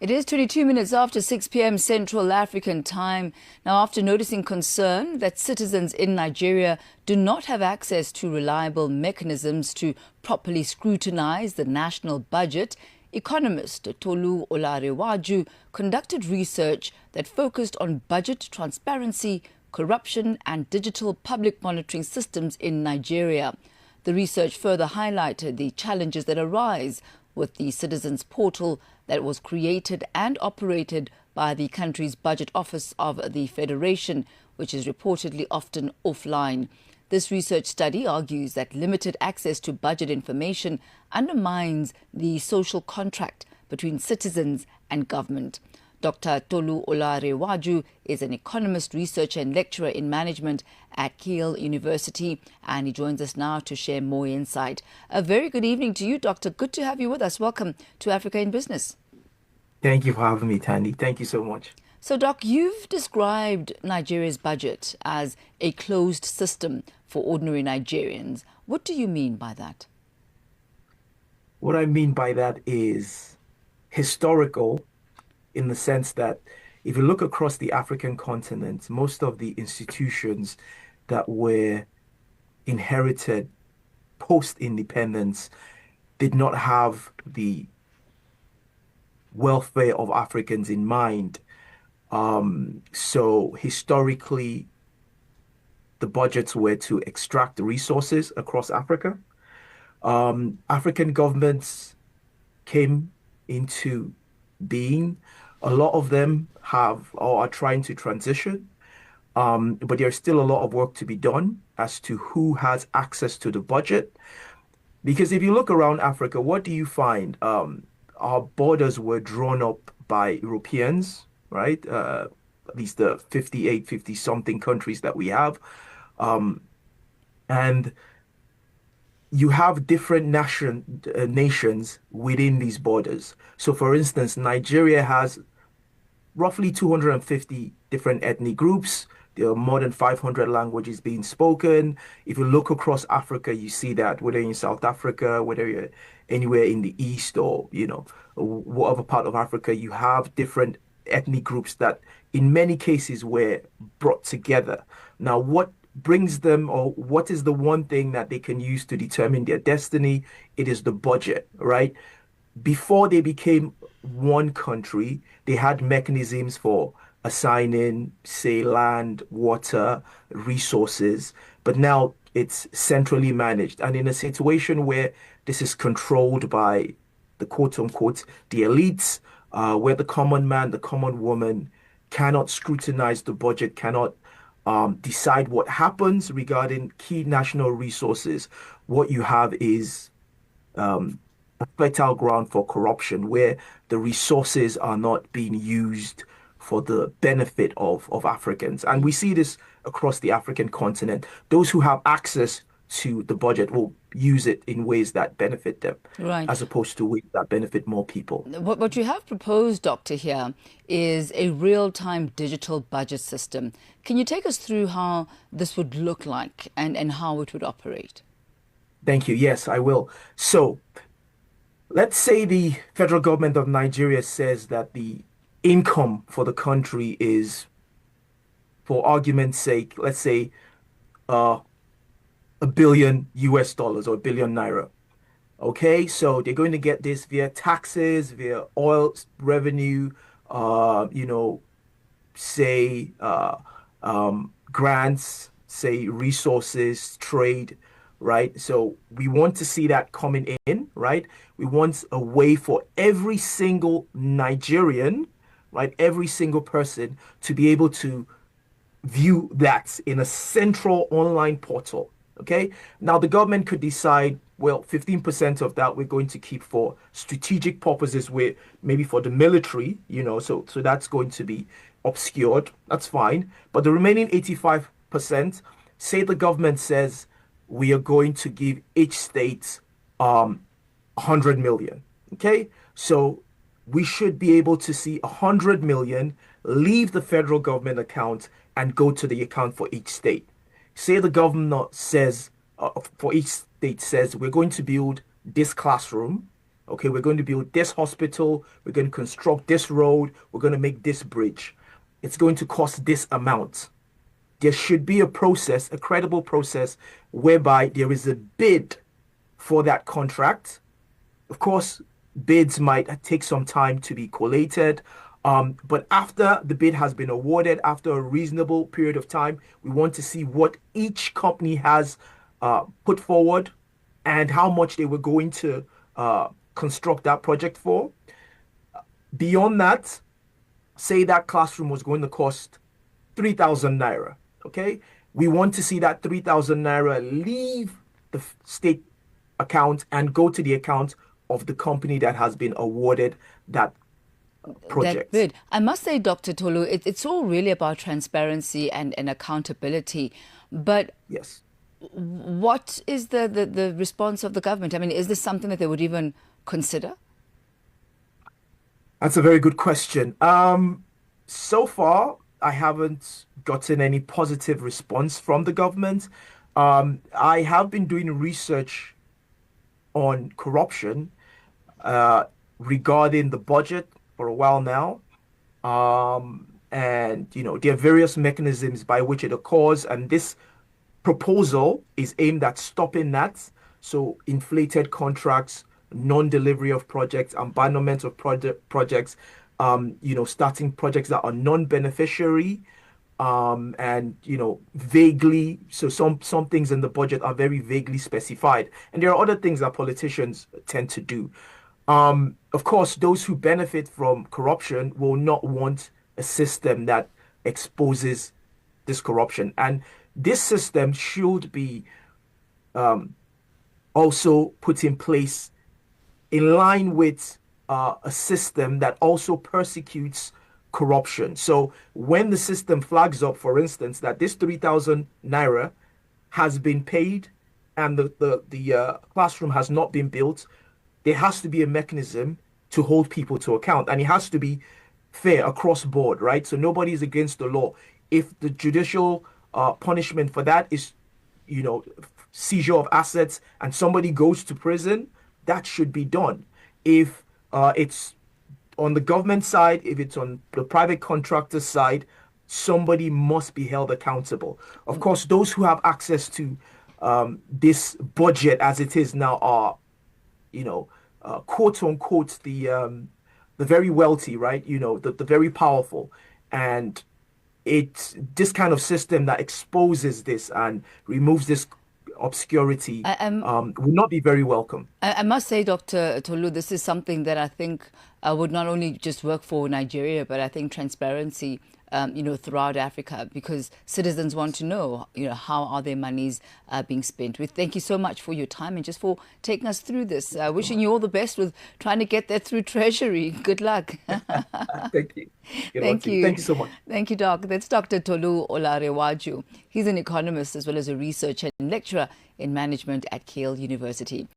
It is 22 minutes after 6 p.m. Central African time. Now, after noticing concern that citizens in Nigeria do not have access to reliable mechanisms to properly scrutinize the national budget, economist Tolu Olarewaju conducted research that focused on budget transparency, corruption and digital public monitoring systems in Nigeria. The research further highlighted the challenges that arise with the Citizens Portal that was created and operated by the country's Budget Office of the Federation, which is reportedly often offline. This research study argues that limited access to budget information undermines the social contract between citizens and government. Dr. Tolu Olarewaju is an economist, researcher and lecturer in management at Keele University, and he joins us now to share more insight. A very good evening to you, Doctor. Good to have you with us. Welcome to Africa in Business. Thank you for having me, Tandy. Thank you so much. So, Doc, you've described Nigeria's budget as a closed system for ordinary Nigerians. What do you mean by that? What I mean by that is historical, in the sense that if you look across the African continent, most of the institutions that were inherited post-independence did not have the welfare of Africans in mind. So historically, the budgets were to extract resources across Africa. African governments came into being. A lot of them have or are trying to transition, but there's still a lot of work to be done as to who has access to the budget. Because if you look around Africa, what do you find? Our borders were drawn up by Europeans, right? At least the 58, 50 something countries that we have. And you have different nations within these borders. So for instance, Nigeria has roughly 250 different ethnic groups. There are more than 500 languages being spoken. If you look across Africa, you see that whether you're in South Africa, whether you're anywhere in the East or, whatever part of Africa, you have different ethnic groups that in many cases were brought together. Now, what brings them, or what is the one thing that they can use to determine their destiny? It is the budget, right? Before they became one country, they had mechanisms for assigning, say, land, water, resources, but now it's centrally managed. And in a situation where this is controlled by the quote unquote, the elites, where the common man, the common woman cannot scrutinize the budget, cannot decide what happens regarding key national resources, what you have is a fertile ground for corruption, where the resources are not being used for the benefit of Africans. And we see this across the African continent. Those who have access to the budget will use it in ways that benefit them, Right. as opposed to ways that benefit more people. What you have proposed, Doctor, here is a real-time digital budget system. Can you take us through how this would look like and how it would operate? Thank you. Yes, I will. So let's say the federal government of Nigeria says that the income for the country is, for argument's sake, let's say $1 billion or $1 billion naira. Okay, so they're going to get this via taxes, via oil revenue, say grants, say resources, trade, right? So we want to see that coming in, right? We want a way for every single Nigerian, right? Every single person to be able to view that in a central online portal. Okay. Now the government could decide, well, 15% of that we're going to keep for strategic purposes, with maybe for the military, so that's going to be obscured. That's fine. But the remaining 85%, say the government says we are going to give each state 100 million. Okay. So we should be able to see 100 million leave the federal government account and go to the account for each state. Say the governor says, for each state says, we're going to build this classroom, Okay, we're going to build this hospital, we're going to construct this road, we're going to make this bridge. It's going to cost this amount. There should be a process, a credible process, whereby there is a bid for that contract. Of course, bids might take some time to be collated, but after the bid has been awarded, after a reasonable period of time, we want to see what each company has put forward and how much they were going to construct that project for. Beyond that, say that classroom was going to cost 3,000 naira. Okay, we want to see that 3,000 naira leave the state account and go to the account of the company that has been awarded that That project. bid. I must say, Dr. Tolu, it's all really about transparency and accountability. But Yes. what is the response of the government? I mean, is this something that they would even consider? That's a very good question. So far, I haven't gotten any positive response from the government. I have been doing research on corruption uh, regarding the budget for a while now. And there are various mechanisms by which it occurs, and this proposal is aimed at stopping that. So inflated contracts, non-delivery of projects, abandonment of projects, starting projects that are non-beneficiary, and vaguely. So some things in the budget are very vaguely specified, and there are other things that politicians tend to do. Of course, those who benefit from corruption will not want a system that exposes this corruption. And this system should be also put in place in line with a system that also persecutes corruption. So when the system flags up, for instance, that this 3,000 naira has been paid and the classroom has not been built, there has to be a mechanism to hold people to account, and it has to be fair across board, right? So nobody is against the law. If the judicial punishment for that is, you know, seizure of assets and somebody goes to prison, that should be done. If it's on the government side, if it's on the private contractor side, somebody must be held accountable. Of course, those who have access to this budget as it is now are, quote unquote, the very wealthy, right? The very powerful. And it's this kind of system that exposes this and removes this obscurity I, I'm will not be very welcome. I must say, Dr. Tolu, this is something that I think would not only just work for Nigeria, but I think transparency, throughout Africa, because citizens want to know, how are their monies being spent. We thank you so much for your time and just for taking us through this. Wishing you all the best with trying to get that through Treasury. Good luck. Thank you. Good luck Thank to you. you. Thank you so much. Thank you, Doc. That's Dr. Tolu Olarewaju. He's an economist as well as a researcher and lecturer in management at Yale University.